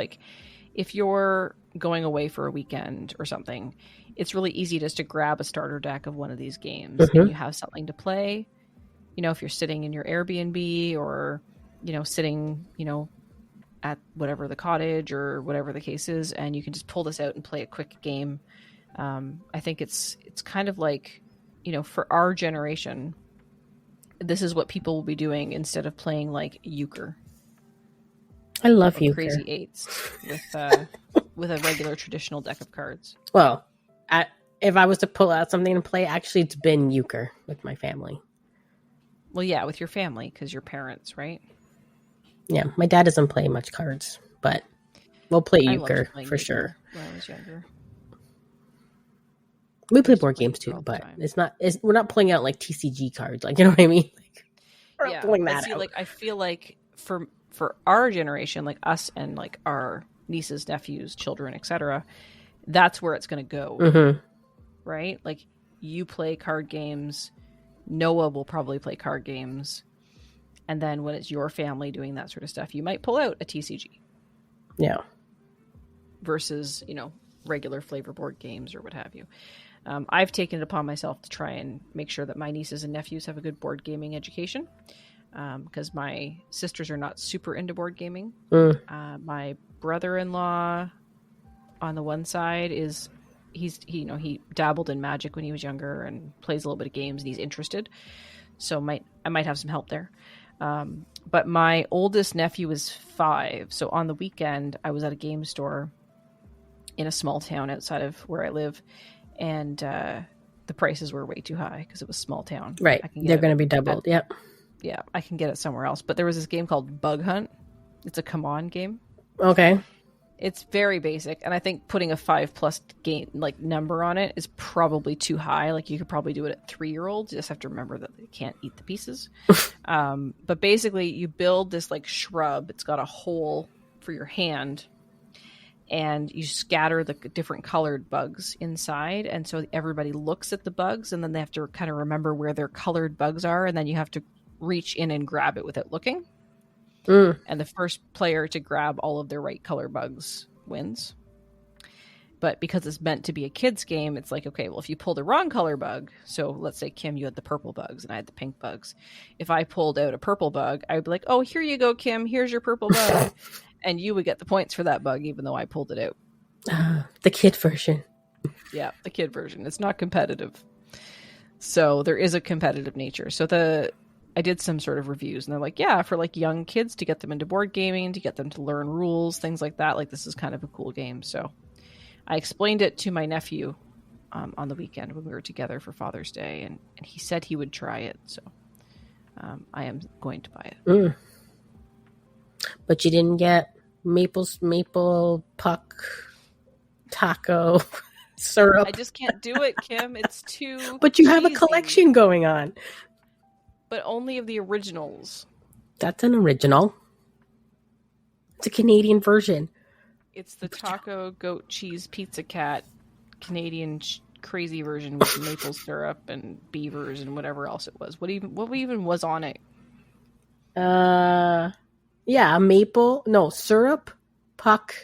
if you're going away for a weekend or something, it's really easy just to grab a starter deck of one of these games and you have something to play. If you're sitting in your Airbnb or, sitting, at whatever the cottage or whatever the case is, and you can just pull this out and play a quick game. I think it's kind of like, for our generation, this is what people will be doing instead of playing euchre. I love euchre. Crazy eights with a regular traditional deck of cards. Well, if I was to pull out something to play, actually it's been euchre with my family. Well, yeah, with your family, because your parents, right? Yeah, my dad doesn't play much cards, but we'll play euchre for sure. When I was younger. We play board games too, but we're not pulling out TCG cards, you know what I mean? We're not pulling that out. I feel like for our generation, us and our nieces, nephews, children, etc., that's where it's going to go, right? You play card games, Noah will probably play card games, and then when it's your family doing that sort of stuff, you might pull out a TCG. Yeah. Versus, regular flavor board games or what have you. I've taken it upon myself to try and make sure that my nieces and nephews have a good board gaming education, because my sisters are not super into board gaming. My brother-in-law on the one side he dabbled in Magic when he was younger and plays a little bit of games, and he's interested. So I might have some help there. But my oldest nephew is 5. So on the weekend, I was at a game store in a small town outside of where I live, and the prices were way too high because it was small town. Right. They're going to be doubled. Yep. Yeah, I can get it somewhere else. But there was this game called Bug Hunt. It's a come on game. Okay. It's very basic, and I think putting a 5+ game like number on it is probably too high. Like you could probably do it at 3-year-olds. You just have to remember that they can't eat the pieces. But basically, you build this like shrub. It's got a hole for your hand, and you scatter the different colored bugs inside, and so everybody looks at the bugs, and then they have to kind of remember where their colored bugs are, and then you have to reach in and grab it without looking. And the first player to grab all of their right color bugs wins. But because it's meant to be a kid's game, it's like, okay, well, if you pull the wrong color bug, so let's say, Kim, you had the purple bugs and I had the pink bugs. If I pulled out a purple bug, I'd be like, oh, here you go, Kim, here's your purple bug. And you would get the points for that bug, even though I pulled it out. The kid version. Yeah, the kid version. It's not competitive. So there is a competitive nature. So I did some sort of reviews, and they're like, yeah, for like young kids to get them into board gaming, to get them to learn rules, things like that. Like, this is kind of a cool game. So I explained it to my nephew on the weekend when we were together for Father's Day, and he said he would try it. So I am going to buy it. But you didn't get maple puck taco syrup. I just can't do it, Kim. It's too But you cheesy. have a collection going on. But only of the originals. That's an original. It's a Canadian version. It's the taco goat cheese pizza cat Canadian crazy version with maple syrup and beavers and whatever else it was. What even was on it? Yeah, syrup, puck,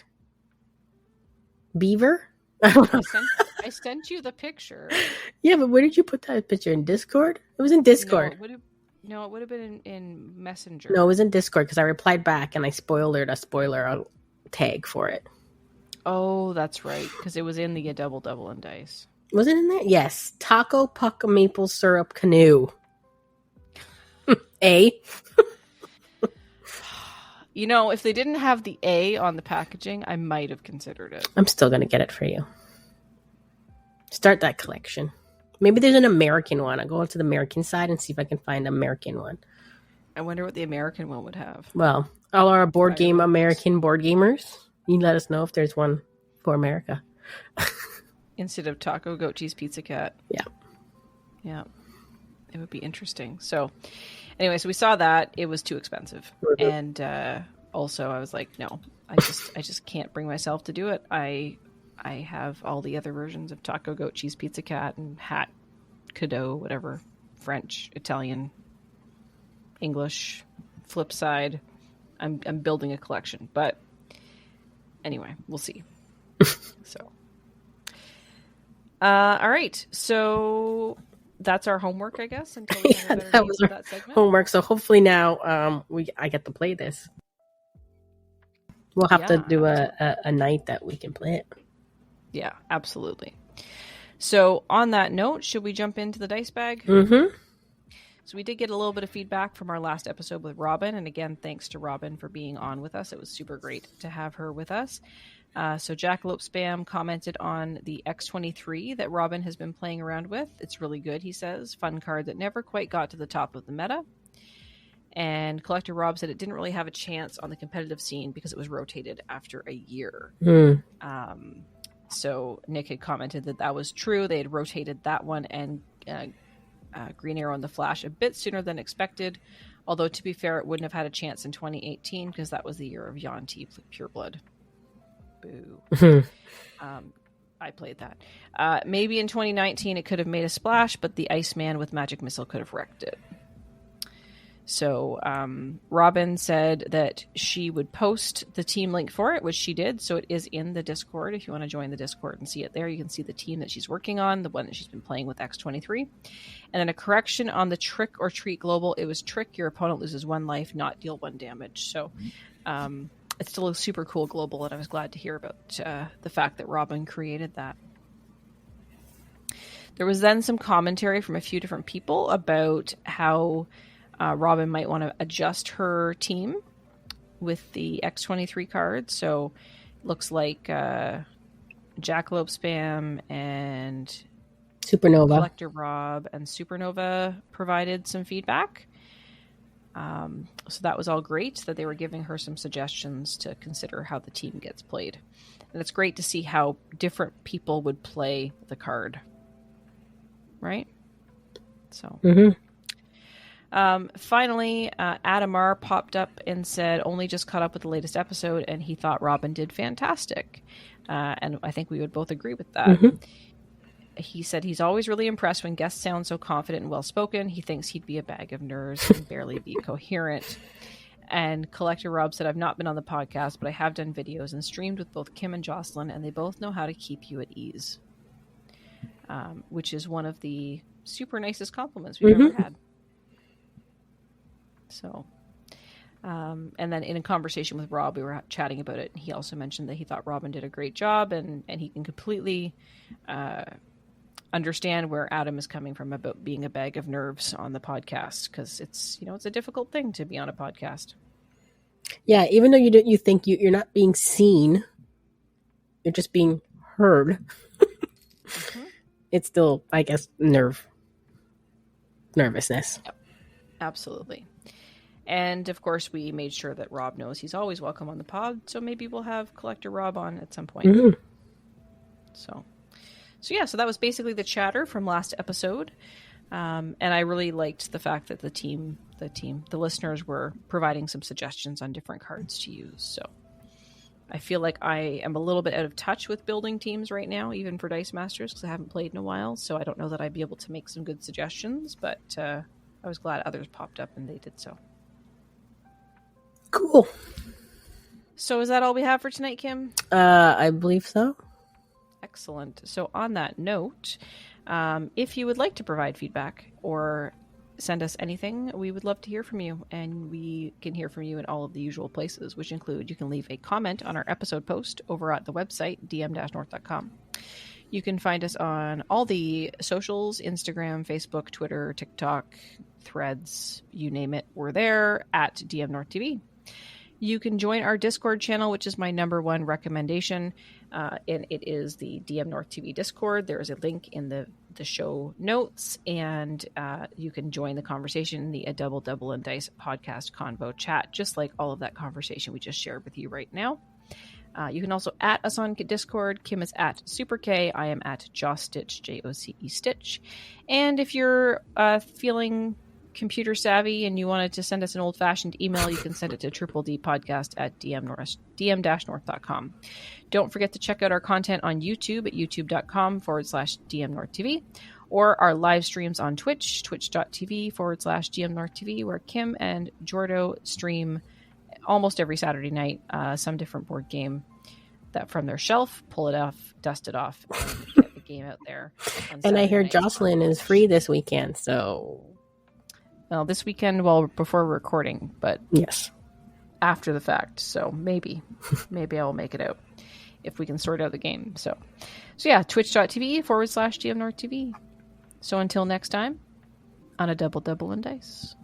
beaver. I don't know. I sent you the picture. Yeah, but where did you put that picture? In Discord? It was in Discord. No, it would have been in Messenger. No, it was in Discord because I replied back and I spoiled a spoiler tag for it. Oh, that's right, because it was in the double and dice. Was it in there? Yes. Taco puck maple syrup canoe. A. You know, if they didn't have the A on the packaging, I might have considered it. I'm still going to get it for you. Start that collection. Maybe there's an American one. I'll go up to the American side and see if I can find an American one. I wonder what the American one would have. Well, all our American board gamers, you let us know if there's one for America. Instead of taco goat cheese pizza cat. Yeah. It would be interesting. So anyway, so we saw that. It was too expensive. And also I was like, no, I just can't bring myself to do it. I have all the other versions of taco goat cheese pizza cat and hat cadeau, whatever, French, Italian, English, flip side. I'm building a collection, but anyway, we'll see. So, all right. So that's our homework, I guess. Until we have a better name for that segment. Homework. So hopefully now I get to play this. We'll have to do a night that we can play it. Yeah, absolutely. So on that note, should we jump into the dice bag? Mm-hmm. So we did get a little bit of feedback from our last episode with Robin. And again, thanks to Robin for being on with us. It was super great to have her with us. So Jackalope Spam commented on the X23 that Robin has been playing around with. It's really good, he says. Fun card that never quite got to the top of the meta. And Collector Rob said it didn't really have a chance on the competitive scene because it was rotated after a year. So Nick had commented that was true. They had rotated that one and Green Arrow and the Flash a bit sooner than expected. Although, to be fair, it wouldn't have had a chance in 2018 because that was the year of Yuan-Ti Pureblood. Boo. I played that. Maybe in 2019 it could have made a splash, but the Iceman with Magic Missile could have wrecked it. So Robin said that she would post the team link for it, which she did. So it is in the Discord. If you want to join the Discord and see it there, you can see the team that she's working on, the one that she's been playing with X23. And then a correction on the Trick or Treat Global. It was Trick. Your opponent loses 1 life, not deal 1 damage. So it's still a super cool global, and I was glad to hear about the fact that Robin created that. There was then some commentary from a few different people about how Robin might want to adjust her team with the X23 cards. So looks like Jackalope Spam and Supernova, Collector Rob and Supernova provided some feedback. So that was all great that they were giving her some suggestions to consider how the team gets played. And it's great to see how different people would play the card. Right? So, finally, Adamar popped up and said, only just caught up with the latest episode, and he thought Robin did fantastic. And I think we would both agree with that. He said he's always really impressed when guests sound so confident and well-spoken. He thinks he'd be a bag of nerves and barely be coherent. And Collector Rob said, I've not been on the podcast, but I have done videos and streamed with both Kim and Jocelyn, and they both know how to keep you at ease. Which is one of the super nicest compliments we've ever had. So, and then in a conversation with Rob, we were chatting about it. And he also mentioned that he thought Robin did a great job, and he can completely understand where Adam is coming from about being a bag of nerves on the podcast, because it's a difficult thing to be on a podcast. Yeah, even though you think you're not being seen, you're just being heard. It's still, I guess, nervousness. Yep. Absolutely. And of course, we made sure that Rob knows he's always welcome on the pod. So maybe we'll have Collector Rob on at some point. So that was basically the chatter from last episode. And I really liked the fact that the listeners were providing some suggestions on different cards to use. So I feel like I am a little bit out of touch with building teams right now, even for Dice Masters, because I haven't played in a while. So I don't know that I'd be able to make some good suggestions, but I was glad others popped up and they did so. Cool. So is that all we have for tonight, Kim? I believe so. Excellent. So on that note, if you would like to provide feedback or send us anything, we would love to hear from you, and we can hear from you in all of the usual places, which include you can leave a comment on our episode post over at the website dm-north.com. You can find us on all the socials, Instagram, Facebook, Twitter, TikTok, Threads, you name it, we're there at dmNorthTV. You can join our Discord channel, which is my number one recommendation, and it is the dmNorthTV Discord. There is a link in the show notes, and you can join the conversation in the A Double and Dice podcast convo chat, just like all of that conversation we just shared with you right now. You can also @ us on Discord. Kim is @ SuperK. I am @ JoStitch, JOCE Stitch. And if you're feeling computer savvy and you wanted to send us an old-fashioned email, you can send it to dm-north.com. Don't forget to check out our content on YouTube at youtube.com/dmNorthTV, or our live streams on Twitch, twitch.tv/dmNorthTV, where Kim and Jordo stream almost every Saturday night some different board game that from their shelf, pull it off, dust it off, and get the game out there. And I hear Jocelyn is free this weekend, so... Well, this weekend, before recording, but yes, after the fact. So maybe I will make it out if we can sort out the game. So yeah, twitch.tv/dmNorthTV. So until next time, on A Double and Dice.